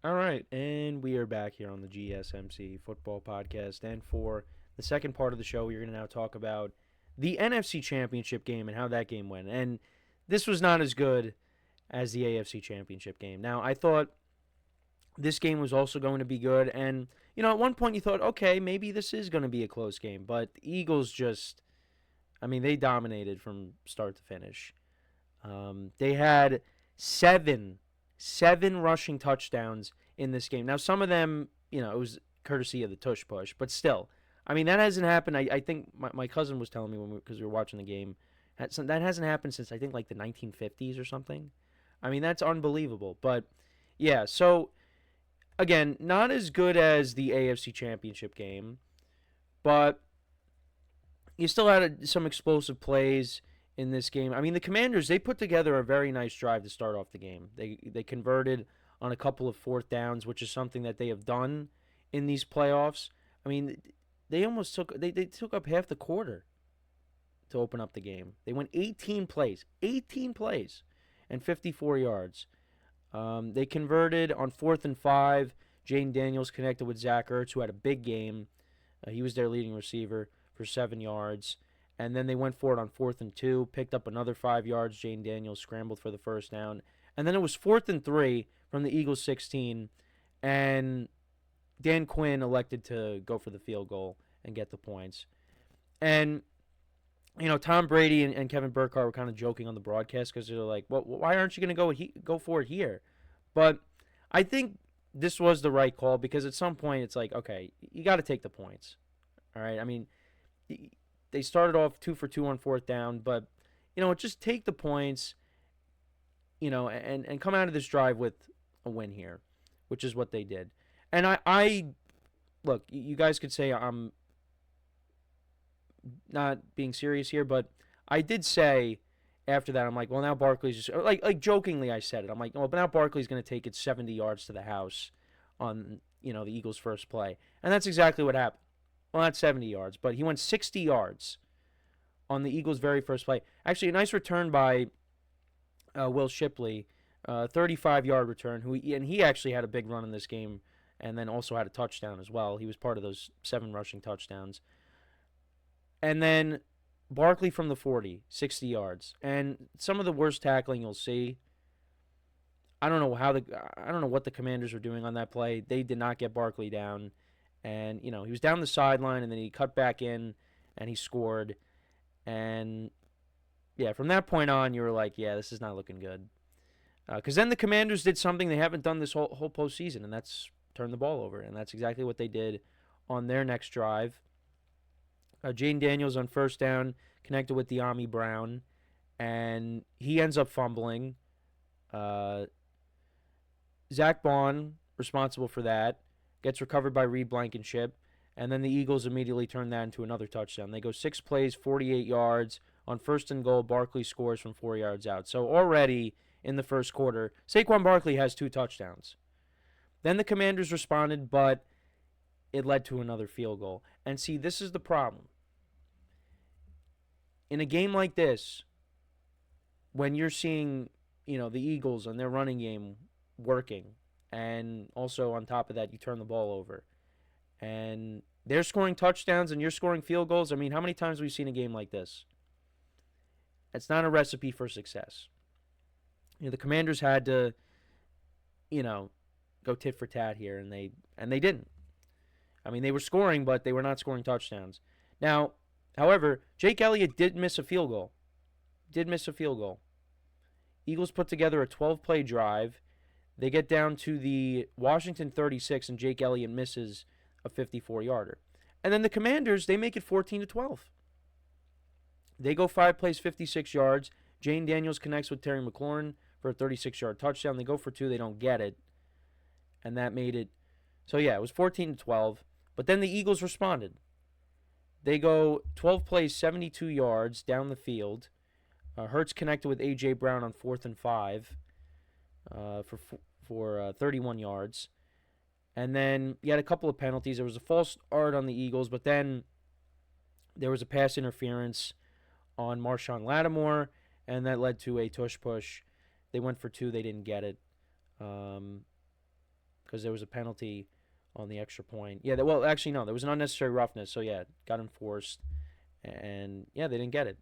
All right, and we are back here on the GSMC Football Podcast. And for the second part of the show, we're going to now talk about the NFC Championship game and how that game went. And this was not as good as the AFC Championship game. Now, I thought this game was also going to be good. And, at one point you thought, okay, maybe this is going to be a close game. But the Eagles just, they dominated from start to finish. They had seven rushing touchdowns in this game. Now, some of them, it was courtesy of the tush push, but still, that hasn't happened. I think my cousin was telling me because we were watching the game, that hasn't happened since I think like the 1950s or something. That's unbelievable. But yeah, so again, not as good as the AFC Championship game, but you still had some explosive plays in this game. The Commanders, they put together a very nice drive to start off the game. They converted on a couple of fourth downs, which is something that they have done in these playoffs. They almost they took up half the quarter to open up the game. They went 18 plays, and 54 yards. They converted on 4th and 5. Jane Daniels connected with Zach Ertz, who had a big game. He was their leading receiver for 7 yards. And then they went for it on 4th and 2, picked up another 5 yards. Jane Daniels scrambled for the first down. And then it was 4th and 3 from the Eagles 16. And Dan Quinn elected to go for the field goal and get the points. And, Tom Brady and Kevin Burkhardt were kind of joking on the broadcast because they're like, well, why aren't you going to go for it here? But I think this was the right call because at some point it's like, okay, you got to take the points. All right? They started off 2 for 2 on 4th down, but, just take the points, and come out of this drive with a win here, which is what they did. And I look, you guys could say I'm not being serious here, but I did say after that, I'm like, well, now Barkley's just, like jokingly I said it. I'm like, well, but now Barkley's going to take it 70 yards to the house on, the Eagles' first play. And that's exactly what happened. Well, not 70 yards, but he went 60 yards on the Eagles' very first play. Actually, a nice return by Will Shipley, 35-yard return. He actually had a big run in this game and then also had a touchdown as well. He was part of those 7 rushing touchdowns. And then Barkley from the 40, 60 yards. And some of the worst tackling you'll see. I don't know what the Commanders were doing on that play. They did not get Barkley down. And, he was down the sideline, and then he cut back in, and he scored. And, yeah, from that point on, you were like, yeah, this is not looking good. Because then the Commanders did something they haven't done this whole postseason, and that's turn the ball over. And that's exactly what they did on their next drive. Jane Daniels on first down connected with the A.J.Brown, and he ends up fumbling. Zach Bond, responsible for that, gets recovered by Reed Blankenship, and then the Eagles immediately turn that into another touchdown. They go 6 plays, 48 yards. On 1st and goal, Barkley scores from 4 yards out. So already in the first quarter, Saquon Barkley has 2 touchdowns. Then the Commanders responded, but it led to another field goal. And see, this is the problem. In a game like this, when you're seeing, the Eagles and their running game working, and also on top of that, you turn the ball over, and they're scoring touchdowns and you're scoring field goals. How many times have we seen a game like this? It's not a recipe for success. The Commanders had to, go tit for tat here, and they didn't. They were scoring, but they were not scoring touchdowns. Now, however, Jake Elliott did miss a field goal. Eagles put together a 12-play drive. They get down to the Washington 36, and Jake Elliott misses a 54-yarder. And then the Commanders, they make it 14-12. They go 5 plays, 56 yards. Jane Daniels connects with Terry McLaurin for a 36-yard touchdown. They go for 2. They don't get it. And that made it. So, yeah, it was 14-12. But then the Eagles responded. They go 12 plays, 72 yards down the field. Hurts connected with A.J.Brown on 4th and 5 for 31 yards. And then you had a couple of penalties. There was a false start on the Eagles, but then there was a pass interference on Marshawn Lattimore, and that led to a tush push. They went for 2. They didn't get it. because there was a penalty on the extra point. Yeah, well, actually, no, there was an unnecessary roughness. So, yeah, got enforced. And, yeah, they didn't get it.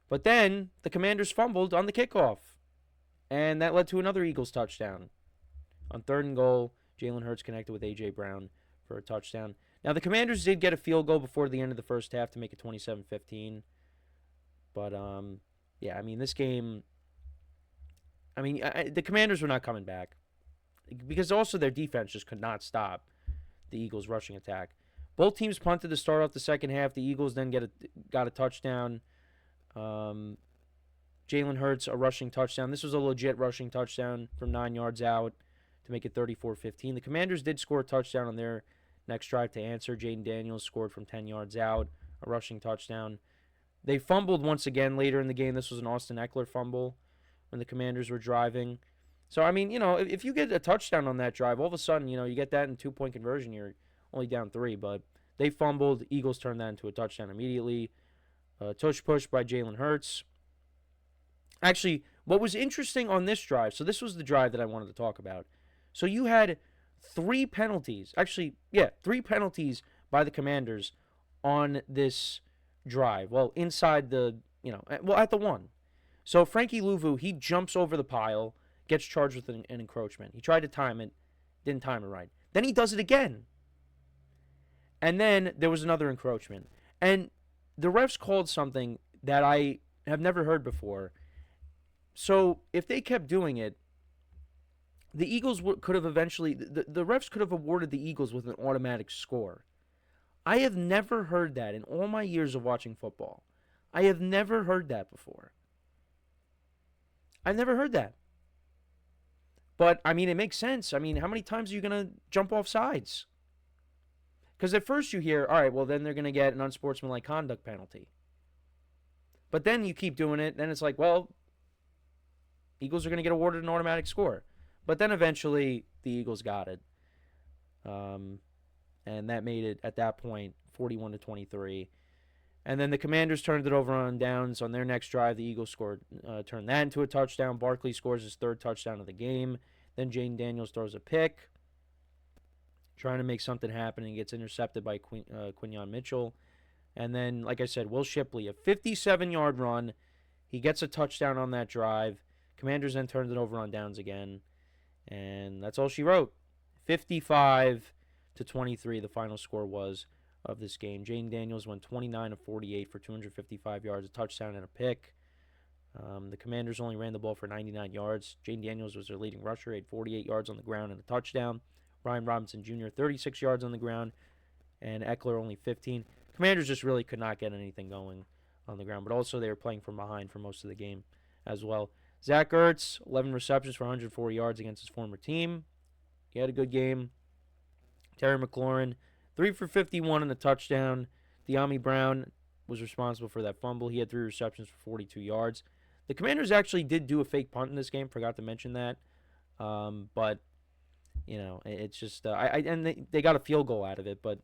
But then the Commanders fumbled on the kickoff. And that led to another Eagles touchdown. On 3rd and goal, Jalen Hurts connected with A.J. Brown for a touchdown. Now, the Commanders did get a field goal before the end of the first half to make it 27-15. But, yeah, I mean, this game, I mean, the Commanders were not coming back. Because also their defense just could not stop the Eagles' rushing attack. Both teams punted to start off the second half. The Eagles then got a touchdown. Jalen Hurts, a rushing touchdown. This was a legit rushing touchdown from 9 yards out to make it 34-15. The Commanders did score a touchdown on their next drive to answer. Jaden Daniels scored from 10 yards out, a rushing touchdown. They fumbled once again later in the game. This was an Austin Eckler fumble when the Commanders were driving. So, I mean, if you get a touchdown on that drive, all of a sudden, you get that in 2-point conversion, you're only down 3. But they fumbled. Eagles turned that into a touchdown immediately. Tush push by Jalen Hurts. Actually, what was interesting on this drive, so this was the drive that I wanted to talk about. So you had 3 penalties. Actually, yeah, 3 penalties by the Commanders on this drive. Well, inside the, at the 1. So Frankie Louvu, he jumps over the pile, gets charged with an encroachment. He tried to time it, didn't time it right. Then he does it again. And then there was another encroachment. And the refs called something that I have never heard before. So if they kept doing it, the Eagles could have eventually, the refs could have awarded the Eagles with an automatic score. I have never heard that in all my years of watching football. I have never heard that before. I've never heard that. But, I mean, it makes sense. I mean, how many times are you going to jump off sides? Because at first you hear, all right, well, then they're going to get an unsportsmanlike conduct penalty. But then you keep doing it, then it's like, well, Eagles are going to get awarded an automatic score. But then eventually the Eagles got it. And that made it, at that point, 41-23. And then the Commanders turned it over on downs. On their next drive, the Eagles turned that into a touchdown. Barkley scores his 3rd touchdown of the game. Then Jaden Daniels throws a pick, trying to make something happen, and gets intercepted by Quinyon Mitchell. And then, like I said, Will Shipley, a 57-yard run. He gets a touchdown on that drive. Commanders then turned it over on downs again. And that's all she wrote. 55-23, the final score was of this game. Jaden Daniels went 29 of 48 for 255 yards, a touchdown, and a pick. The Commanders only ran the ball for 99 yards. Jaden Daniels was their leading rusher. He had 48 yards on the ground and a touchdown. Ryan Robinson Jr., 36 yards on the ground, and Eckler only 15. Commanders just really could not get anything going on the ground, but also they were playing from behind for most of the game as well. Zach Ertz, 11 receptions for 104 yards against his former team. He had a good game. Terry McLaurin, 3 for 51 and a touchdown. A.J.Brown was responsible for that fumble. He had 3 receptions for 42 yards. The Commanders actually did do a fake punt in this game. Forgot to mention that. But, it's just... and they got a field goal out of it, but,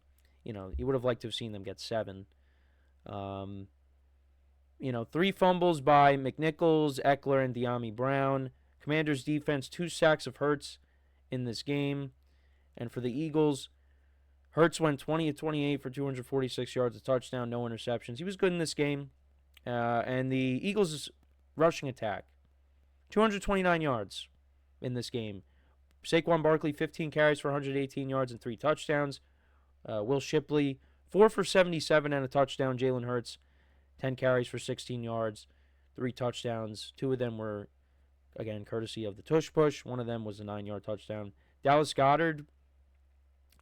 you would have liked to have seen them get 7. 3 fumbles by McNichols, Eckler, and A.J.Brown. Commanders defense, 2 sacks of Hurts in this game. And for the Eagles, Hurts went 20 of 28 for 246 yards, a touchdown, no interceptions. He was good in this game. And the Eagles' rushing attack, 229 yards in this game. Saquon Barkley, 15 carries for 118 yards and 3 touchdowns. Will Shipley, 4 for 77 and a touchdown. Jalen Hurts, 10 carries for 16 yards, 3 touchdowns. 2 of them were, again, courtesy of the tush push. 1 of them was a 9-yard touchdown. Dallas Goedert,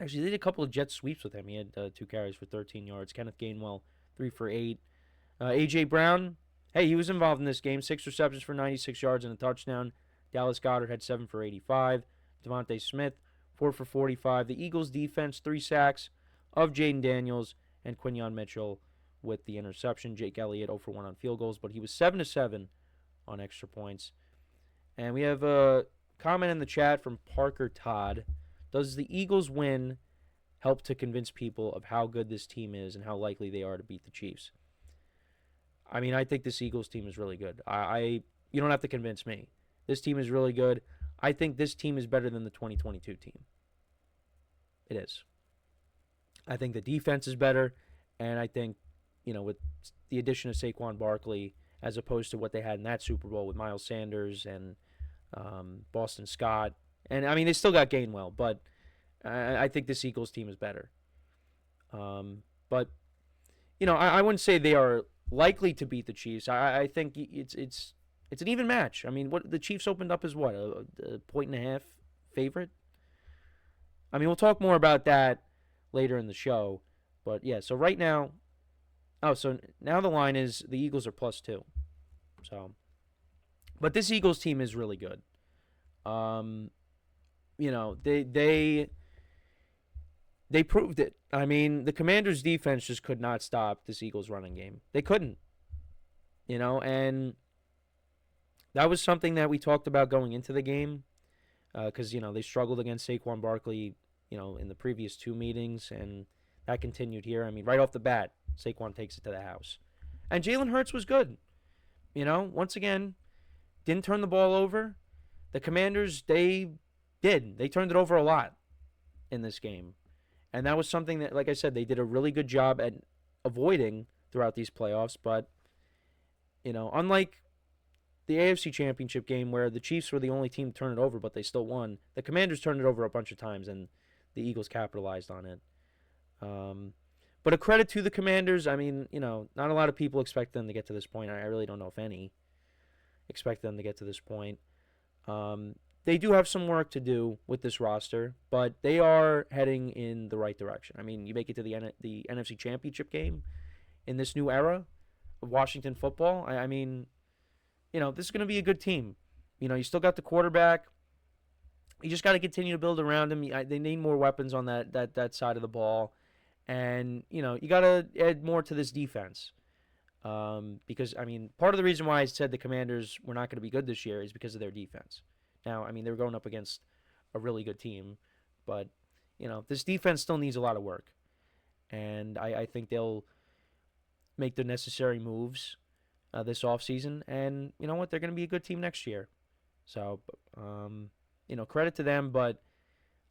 actually, they did a couple of jet sweeps with him. He had 2 carries for 13 yards. Kenneth Gainwell, 3 for 8. A.J.Brown, hey, he was involved in this game. 6 receptions for 96 yards and a touchdown. Dallas Goedert had 7 for 85. Devontae Smith, 4 for 45. The Eagles' defense, 3 sacks of Jaden Daniels and Quinyon Mitchell with the interception. Jake Elliott 0 for 1 on field goals, but he was 7 of 7 on extra points. And we have a comment in the chat from Parker Todd. Does the Eagles win help to convince people of how good this team is and how likely they are to beat the Chiefs? I mean, I think this Eagles team is really good. You don't have to convince me. This team is really good. I think this team is better than the 2022 team. It is. I think the defense is better, and I think, with the addition of Saquon Barkley, as opposed to what they had in that Super Bowl with Miles Sanders and Boston Scott, and I mean they still got Gainwell, but I think this Eagles team is better. But I wouldn't say they are likely to beat the Chiefs. I think it's an even match. I mean, what the Chiefs opened up as what a point and a half favorite. I mean, we'll talk more about that later in the show. But yeah, so right now, so now the line is the Eagles are +2. So, but this Eagles team is really good. They proved it. I mean, the Commanders' defense just could not stop this Eagles running game. They couldn't. And that was something that we talked about going into the game, because they struggled against Saquon Barkley, in the previous 2 meetings, and that continued here. I mean, right off the bat, Saquon takes it to the house, and Jalen Hurts was good. Once again, didn't turn the ball over. The Commanders, they did. They turned it over a lot in this game, and that was something that, like I said, they did a really good job at avoiding throughout these playoffs. But unlike the AFC Championship game where the Chiefs were the only team to turn it over, but they still won, the Commanders turned it over a bunch of times, and the Eagles capitalized on it. But a credit to the Commanders. I mean, not a lot of people expect them to get to this point. I really don't know if any expect them to get to this point. They do have some work to do with this roster, but they are heading in the right direction. I mean, you make it to the NFC Championship game in this new era of Washington football. I mean, this is going to be a good team. You still got the quarterback. You just got to continue to build around him. They need more weapons on that side of the ball. And, you got to add more to this defense. Because, I mean, part of the reason why I said the Commanders were not going to be good this year is because of their defense. Now, I mean, they were going up against a really good team. But, this defense still needs a lot of work. And I think they'll make the necessary moves this offseason. And you know what? They're going to be a good team next year. So, credit to them. But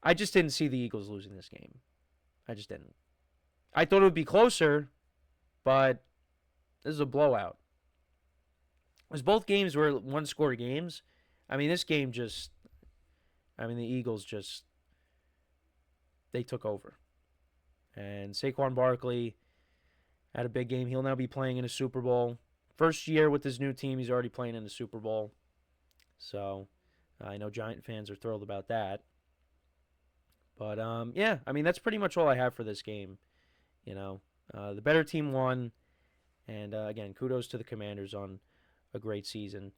I just didn't see the Eagles losing this game. I just didn't. I thought it would be closer, but this is a blowout. As both games were one-score games, I mean, this game the Eagles they took over. And Saquon Barkley had a big game. He'll now be playing in a Super Bowl. First year with his new team, he's already playing in the Super Bowl. So, I know Giant fans are thrilled about that. But, yeah, I mean, that's pretty much all I have for this game. The better team won. And, again, kudos to the Commanders on a great season.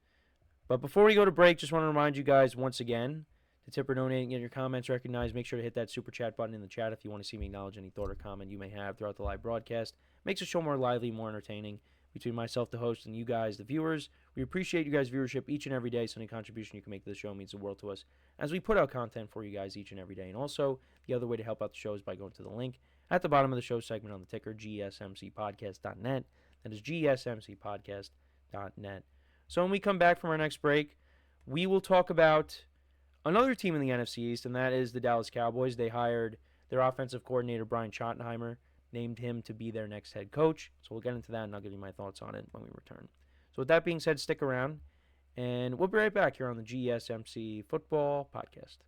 But before we go to break, just want to remind you guys once again to tip or donate and get your comments recognized. Make sure to hit that super chat button in the chat if you want to see me acknowledge any thought or comment you may have throughout the live broadcast. Makes the show more lively, more entertaining. Between myself, the host, and you guys, the viewers, we appreciate you guys' viewership each and every day. So any contribution you can make to the show means the world to us as we put out content for you guys each and every day. And also, the other way to help out the show is by going to the link at the bottom of the show segment on the ticker, GSMCPodcast.net. That is GSMCPodcast.net. So when we come back from our next break, we will talk about another team in the NFC East, and that is the Dallas Cowboys. They hired their offensive coordinator, Brian Schottenheimer, named him to be their next head coach. So we'll get into that, and I'll give you my thoughts on it when we return. So with that being said, stick around, and we'll be right back here on the GSMC Football Podcast.